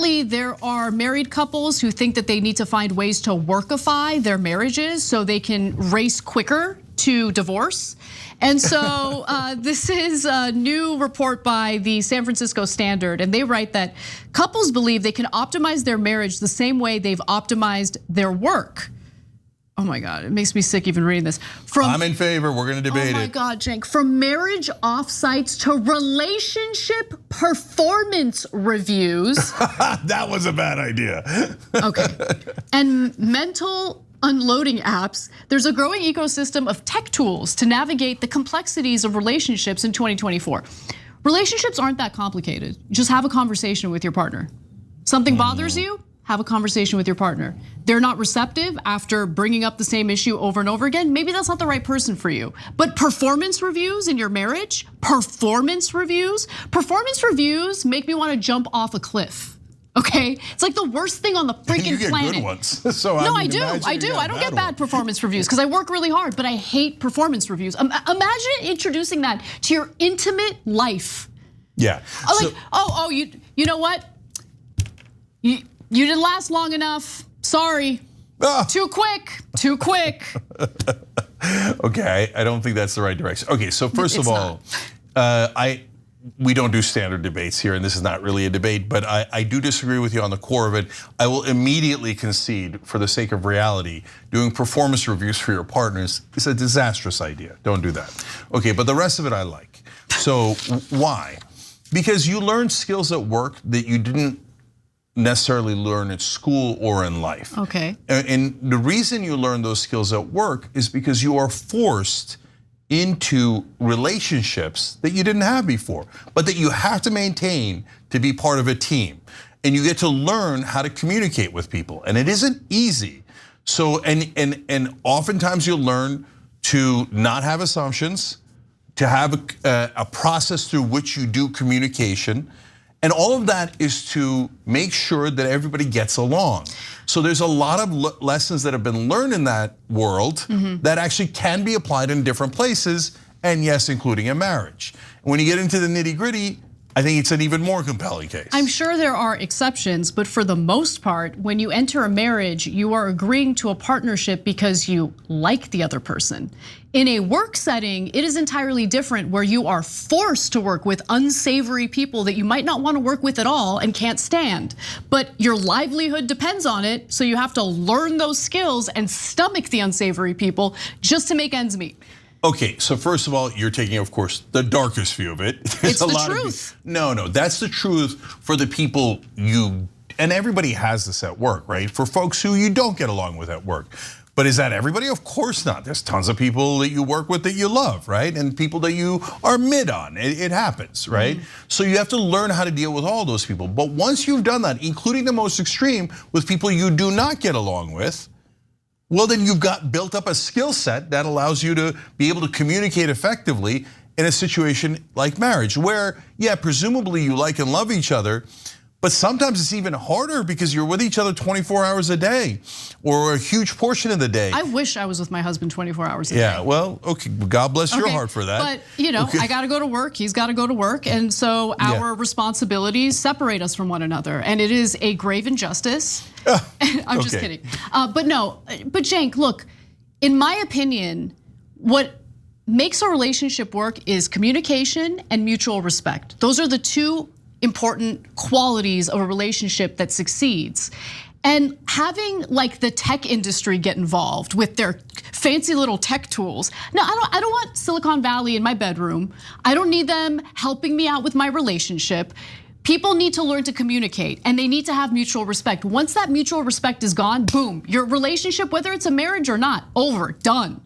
apparently there are married couples who think that they need to find ways to workify their marriages so they can race quicker to divorce. And so this is a new report by the San Francisco Standard, and they write that couples believe they can optimize their marriage the same way they've optimized their work. Oh my God, it makes me sick even reading this. I'm in favor, we're gonna debate it. Oh my God, Cenk. From marriage offsites to relationship performance reviews. That was a bad idea. Okay, and mental unloading apps. There's a growing ecosystem of tech tools to navigate the complexities of relationships in 2024. Relationships aren't that complicated. Just have a conversation with your partner. Something bothers you? Have a conversation with your partner. They're not receptive after bringing up the same issue over and over again. Maybe that's not the right person for you. But performance reviews in your marriage, performance reviews make me want to jump off a cliff. Okay, it's like the worst thing on the freaking you get planet. Good ones. So no, I do. I don't get bad performance reviews because I work really hard, but I hate performance reviews. Imagine introducing that to your intimate life. Yeah. Like, you know what? You didn't last long enough. Sorry. Too quick. Okay, I don't think that's the right direction. Okay, so first of all, we don't do standard debates here, and this is not really a debate, but I do disagree with you on the core of it. I will immediately concede, for the sake of reality, doing performance reviews for your partners is a disastrous idea. Don't do that. Okay, but the rest of it I like. So why? Because you learn skills at work that you didn't necessarily learn at school or in life. Okay. And the reason you learn those skills at work is because you are forced into relationships that you didn't have before, but that you have to maintain to be part of a team. And you get to learn how to communicate with people, and it isn't easy. So, and oftentimes you'll learn to not have assumptions, to have a process through which you do communication. And all of that is to make sure that everybody gets along. So there's a lot of lessons that have been learned in that world that actually can be applied in different places, and yes, including a marriage. When you get into the nitty-gritty, I think it's an even more compelling case. I'm sure there are exceptions, but for the most part, when you enter a marriage, you are agreeing to a partnership because you like the other person. In a work setting, it is entirely different, where you are forced to work with unsavory people that you might not want to work with at all and can't stand. But your livelihood depends on it, so you have to learn those skills and stomach the unsavory people just to make ends meet. Okay, so first of all, you're taking, of course, the darkest view of it. It's the truth. No, that's the truth for the people and everybody has this at work, right? For folks who you don't get along with at work. But is that everybody? Of course not. There's tons of people that you work with that you love, right? And people that you are mid on. It happens, right? So you have to learn how to deal with all those people. But once you've done that, including the most extreme with people you do not get along with, well, then you've got built up a skill set that allows you to be able to communicate effectively in a situation like marriage, where, yeah, presumably you like and love each other, but sometimes it's even harder because you're with each other 24 hours a day or a huge portion of the day. I wish I was with my husband 24 hours a day. Yeah, well, okay, God bless your heart for that. But I gotta go to work, he's gotta go to work, and so our responsibilities separate us from one another, and it is a grave injustice. I'm just kidding. But Cenk, look, in my opinion, what makes a relationship work is communication and mutual respect. Those are the two important qualities of a relationship that succeeds. And having like the tech industry get involved with their fancy little tech tools. No, I don't want Silicon Valley in my bedroom. I don't need them helping me out with my relationship. People need to learn to communicate, and they need to have mutual respect. Once that mutual respect is gone, boom, your relationship, whether it's a marriage or not, over, done.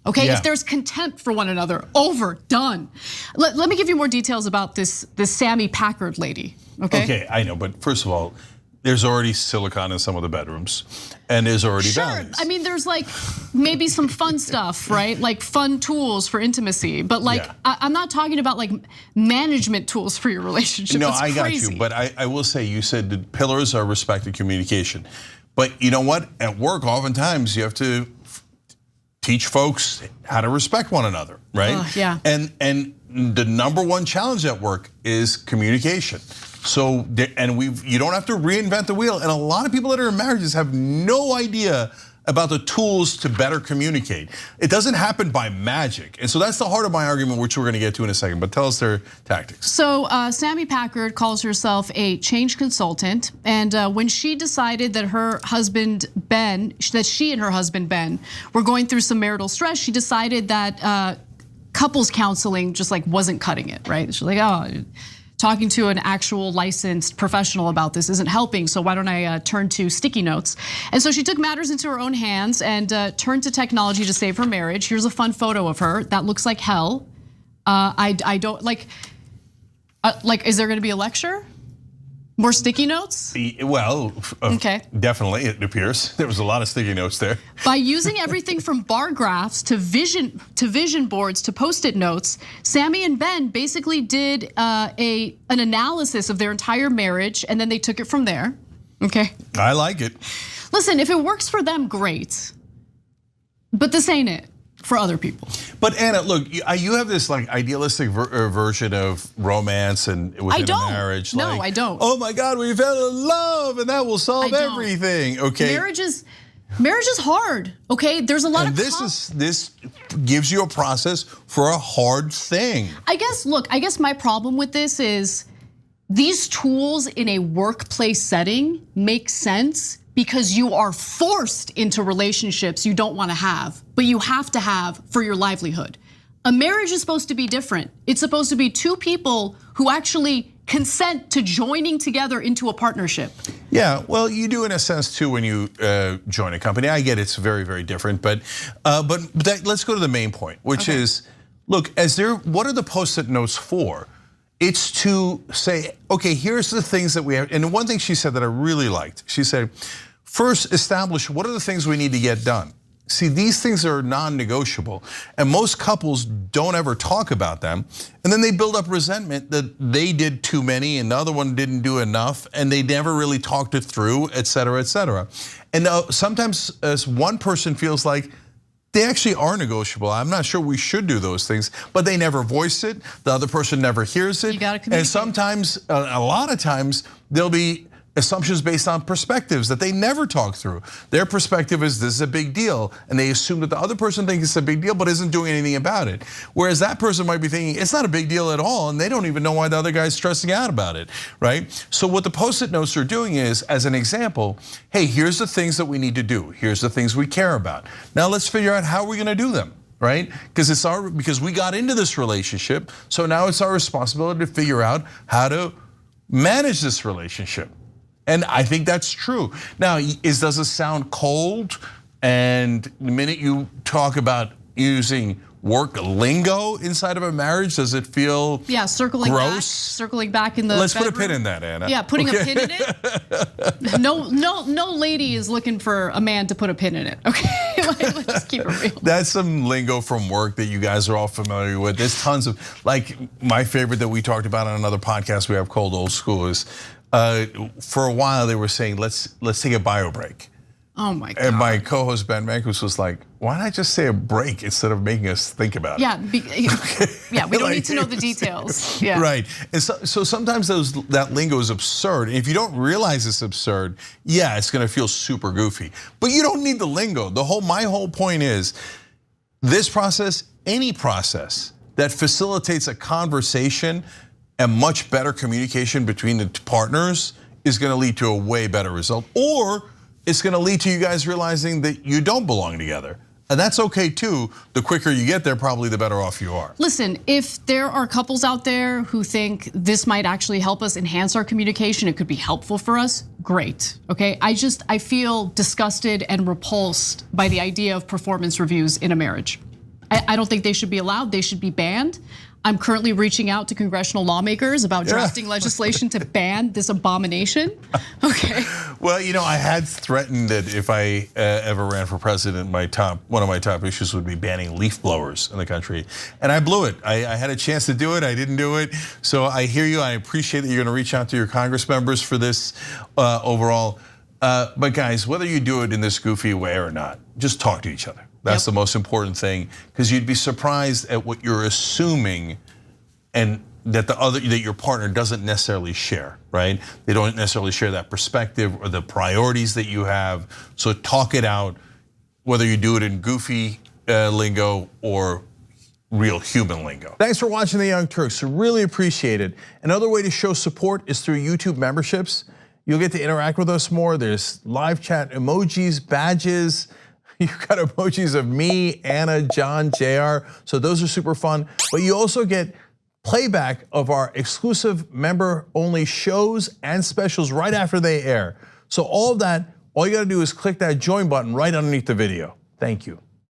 Okay, if there's contempt for one another, over, done. Let me give you more details about this Sami Packard lady, okay? Okay, I know, but first of all, there's already silicon in some of the bedrooms, and there's already balance. I mean, there's like maybe some fun stuff, right? Like fun tools for intimacy, but like I'm not talking about like management tools for your relationship. No, That's I got crazy. you, but I will say, you said the pillars are respect and communication. But you know what? At work, oftentimes you have to teach folks how to respect one another, right? Yeah. And the number one challenge at work is communication. So, you don't have to reinvent the wheel. And a lot of people that are in marriages have no idea about the tools to better communicate. It doesn't happen by magic. And so that's the heart of my argument, which we're gonna get to in a second, but tell us their tactics. So Sami Packard calls herself a change consultant. And when she decided that she and her husband, Ben, were going through some marital stress, she decided that couples counseling just like wasn't cutting it, right? She's like, oh, talking to an actual licensed professional about this isn't helping, so why don't I turn to sticky notes? And so she took matters into her own hands and turned to technology to save her marriage. Here's a fun photo of her. That looks like hell. I don't like, is there gonna be a lecture? More sticky notes? Well, okay. Definitely, it appears. There was a lot of sticky notes there. By using everything from bar graphs to vision boards to Post-it notes, Sami and Ben basically did an analysis of their entire marriage, and then they took it from there, okay? I like it. Listen, if it works for them, great. But this ain't it for other people. But Anna, look, you have this like idealistic version of romance and within a marriage. No, I don't. Oh my God, we fell in love and that will solve everything. Okay. Marriage is hard. Okay, there's a lot of. This gives you a process for a hard thing. I guess my problem with this is these tools in a workplace setting make sense because you are forced into relationships you don't want to have, but you have to have for your livelihood. A marriage is supposed to be different. It's supposed to be two people who actually consent to joining together into a partnership. Yeah, well, you do in a sense too when you join a company. I get it's very, very different, but let's go to the main point, which is, look, what are the Post-it notes for? It's to say, okay, here's the things that we have. And one thing she said that I really liked, she said, first establish what are the things we need to get done. See, these things are non-negotiable, and most couples don't ever talk about them. And then they build up resentment that they did too many and the other one didn't do enough, and they never really talked it through, et cetera, et cetera. And sometimes as one person feels like, they actually are negotiable. I'm not sure we should do those things, but they never voice it. The other person never hears it. You gotta communicate. And sometimes, a lot of times, there'll be assumptions based on perspectives that they never talk through. Their perspective is this is a big deal, and they assume that the other person thinks it's a big deal but isn't doing anything about it. Whereas that person might be thinking it's not a big deal at all, and they don't even know why the other guy's stressing out about it, right? So what the Post-it notes are doing is, as an example, hey, here's the things that we need to do. Here's the things we care about. Now let's figure out how we're gonna do them. Right? Because we got into this relationship, so now it's our responsibility to figure out how to manage this relationship. And I think that's true. Now, does it sound cold? And the minute you talk about using work lingo inside of a marriage, does it feel gross? Circling back in the Let's bedroom. put a pin in that, Anna. Yeah, putting a pin in it. No lady is looking for a man to put a pin in it. Okay, let's just keep it real. That's some lingo from work that you guys are all familiar with. There's tons of, like my favorite that we talked about on another podcast we have called Old School is, for a while they were saying, let's take a bio break. Oh my God. And my co-host Ben Mankus was like, why not just say a break instead of making us think about it? Yeah, we don't need to know the details. Yeah. Right, and so sometimes that lingo is absurd. And if you don't realize it's absurd, yeah, it's gonna feel super goofy. But you don't need the lingo. My whole point is, this process, any process that facilitates a conversation and much better communication between the partners is gonna lead to a way better result. Or it's gonna lead to you guys realizing that you don't belong together. And that's okay too. The quicker you get there, probably the better off you are. Listen, if there are couples out there who think this might actually help us enhance our communication, it could be helpful for us, great, okay? I feel disgusted and repulsed by the idea of performance reviews in a marriage. I don't think they should be allowed, they should be banned. I'm currently reaching out to congressional lawmakers about drafting legislation to ban this abomination. Okay. Well, I had threatened that if I ever ran for president, one of my top issues would be banning leaf blowers in the country. And I blew it. I had a chance to do it, I didn't do it. So I hear you, I appreciate that you're gonna reach out to your Congress members for this overall. But guys, whether you do it in this goofy way or not, just talk to each other. That's the most important thing, because you'd be surprised at what you're assuming and that your partner doesn't necessarily share, right? They don't necessarily share that perspective or the priorities that you have. So talk it out, whether you do it in goofy lingo or real human lingo. Thanks for watching The Young Turks. Really appreciate it. Another way to show support is through YouTube memberships. You'll get to interact with us more. There's live chat emojis, badges. You've got emojis of me, Anna, John, JR. So those are super fun. But you also get playback of our exclusive member-only shows and specials right after they air. So all of that, all you gotta do is click that join button right underneath the video. Thank you.